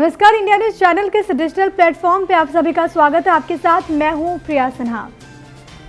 नमस्कार, India news channel के इस डिजिटल प्लेटफॉर्म पे आप सभी का स्वागत है। आपके साथ मैं हूं प्रिया सिन्हा।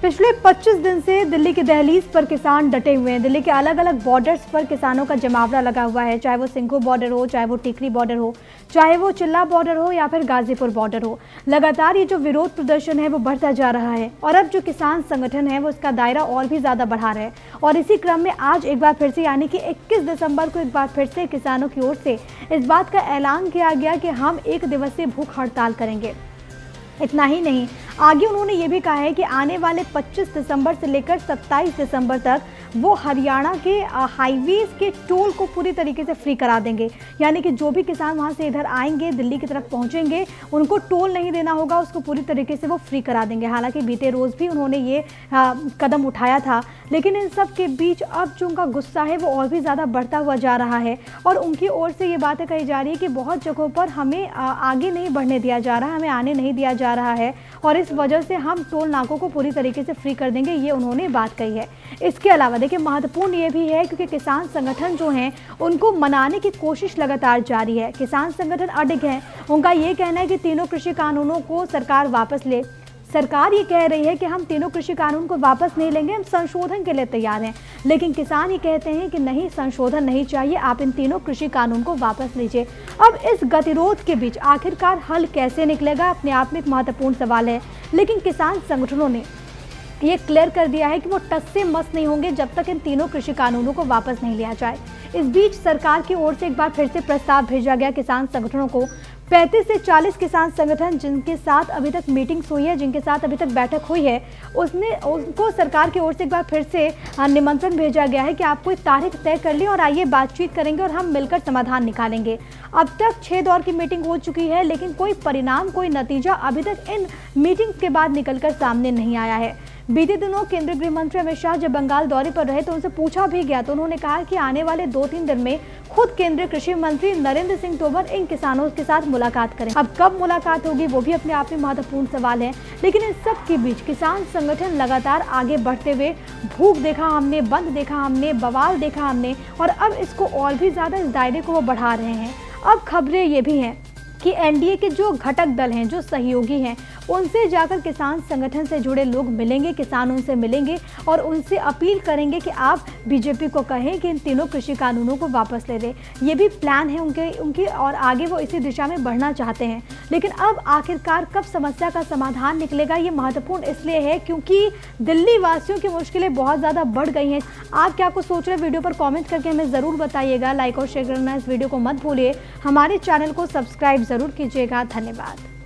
पिछले 25 दिन से दिल्ली की दहलीज पर किसान डटे हुए हैं। दिल्ली के अलग अलग बॉर्डर्स पर किसानों का जमावड़ा लगा हुआ है, चाहे वो सिंघू बॉर्डर हो, चाहे वो टिकरी बॉर्डर हो, चाहे वो चिल्ला बॉर्डर हो या फिर गाजीपुर बॉर्डर हो। लगातार ये जो विरोध प्रदर्शन है वो बढ़ता जा रहा है और अब जो किसान संगठन है वो इसका दायरा और भी ज़्यादा बढ़ा रहे हैं। और इसी क्रम में आज एक बार फिर से यानी कि 21 दिसंबर को एक बार फिर से किसानों की ओर से इस बात का ऐलान किया गया कि हम 1 दिवसीय भूख हड़ताल करेंगे। इतना ही नहीं, आगे उन्होंने ये भी कहा है कि आने वाले 25 दिसंबर से लेकर 27 दिसंबर तक वो हरियाणा के हाईवेज के टोल को पूरी तरीके से फ्री करा देंगे। यानी कि जो भी किसान वहाँ से इधर आएंगे, दिल्ली की तरफ पहुँचेंगे, उनको टोल नहीं देना होगा, उसको पूरी तरीके से वो फ्री करा देंगे। हालांकि बीते रोज़ भी उन्होंने ये कदम उठाया था, लेकिन इन सब के बीच अब जो उनका गुस्सा है वो और भी ज़्यादा बढ़ता हुआ जा रहा है और उनकी ओर से ये बातें कही जा रही है कि बहुत जगहों पर हमें आगे नहीं बढ़ने दिया जा रहा, हमें आने नहीं दिया जा रहा है और इस वजह से हम टोल नाकों को पूरी तरीके से फ्री कर देंगे, ये उन्होंने बात कही है। इसके अलावा देखिए, महत्वपूर्ण ये भी है क्योंकि किसान संगठन जो हैं उनको मनाने की कोशिश लगातार जारी है। किसान संगठन अडिग हैं, उनका ये कहना है कि तीनों कृषि कानूनों को सरकार वापस ले। सरकार ये कह रही है कि हम तीनों कृषि कानून को वापस नहीं लेंगे, हम संशोधन के लिए तैयार हैं, लेकिन किसान ये कहते हैं कि नहीं, संशोधन नहीं चाहिए, आप इन तीनों कृषि कानून को वापस लीजिए। अब इस गतिरोध के बीच आखिरकार हल कैसे निकलेगा, अपने आप में एक महत्वपूर्ण सवाल है। लेकिन किसान संगठनों ने ये क्लियर कर दिया है कि वो टस से मस नहीं होंगे जब तक इन तीनों कृषि कानूनों को वापस नहीं लिया जाए। इस बीच सरकार की ओर से एक बार फिर से प्रस्ताव भेजा गया किसान संगठनों को। 35 से 40 किसान संगठन जिनके साथ अभी तक मीटिंग्स हुई है, जिनके साथ अभी तक बैठक हुई है, उनको सरकार की ओर से एक बार फिर से निमंत्रण भेजा गया है कि आप कोई तारीख तय कर लें और आइए बातचीत करेंगे और हम मिलकर समाधान निकालेंगे। अब तक 6 दौर की मीटिंग हो चुकी है, लेकिन कोई परिणाम, कोई नतीजा अभी तक इन मीटिंग्स के बाद निकलकर सामने नहीं आया है। बीते दिनों केंद्रीय गृह मंत्री अमित शाह जब बंगाल दौरे पर रहे तो उनसे पूछा भी गया, तो उन्होंने कहा कि आने वाले 2-3 दिन में खुद केंद्रीय कृषि मंत्री नरेंद्र सिंह तोमर इन किसानों के साथ मुलाकात करें। अब कब मुलाकात होगी वो भी अपने आप में महत्वपूर्ण सवाल है। लेकिन इन सब के बीच किसान संगठन लगातार आगे बढ़ते हुए, भूख देखा हमने, बंद देखा हमने, बवाल देखा हमने और अब इसको और भी ज्यादा इस दायरे को वो बढ़ा रहे हैं। अब खबरें ये भी हैं कि एनडीए के जो घटक दल हैं, जो सहयोगी हैं, उनसे जाकर किसान संगठन से जुड़े लोग मिलेंगे, किसान उनसे मिलेंगे और उनसे अपील करेंगे कि आप बीजेपी को कहें कि इन तीनों कृषि कानूनों को वापस ले लें। ये भी प्लान है उनके और आगे वो इसी दिशा में बढ़ना चाहते हैं। लेकिन अब आखिरकार कब समस्या का समाधान निकलेगा, ये महत्वपूर्ण इसलिए है क्योंकि दिल्ली वासियों की मुश्किलें बहुत ज़्यादा बढ़ गई हैं। आप क्या कुछ सोच रहे हैं, वीडियो पर कॉमेंट करके हमें ज़रूर बताइएगा। लाइक और शेयर करना इस वीडियो को मत भूलिए। हमारे चैनल को सब्सक्राइब ज़रूर कीजिएगा। धन्यवाद।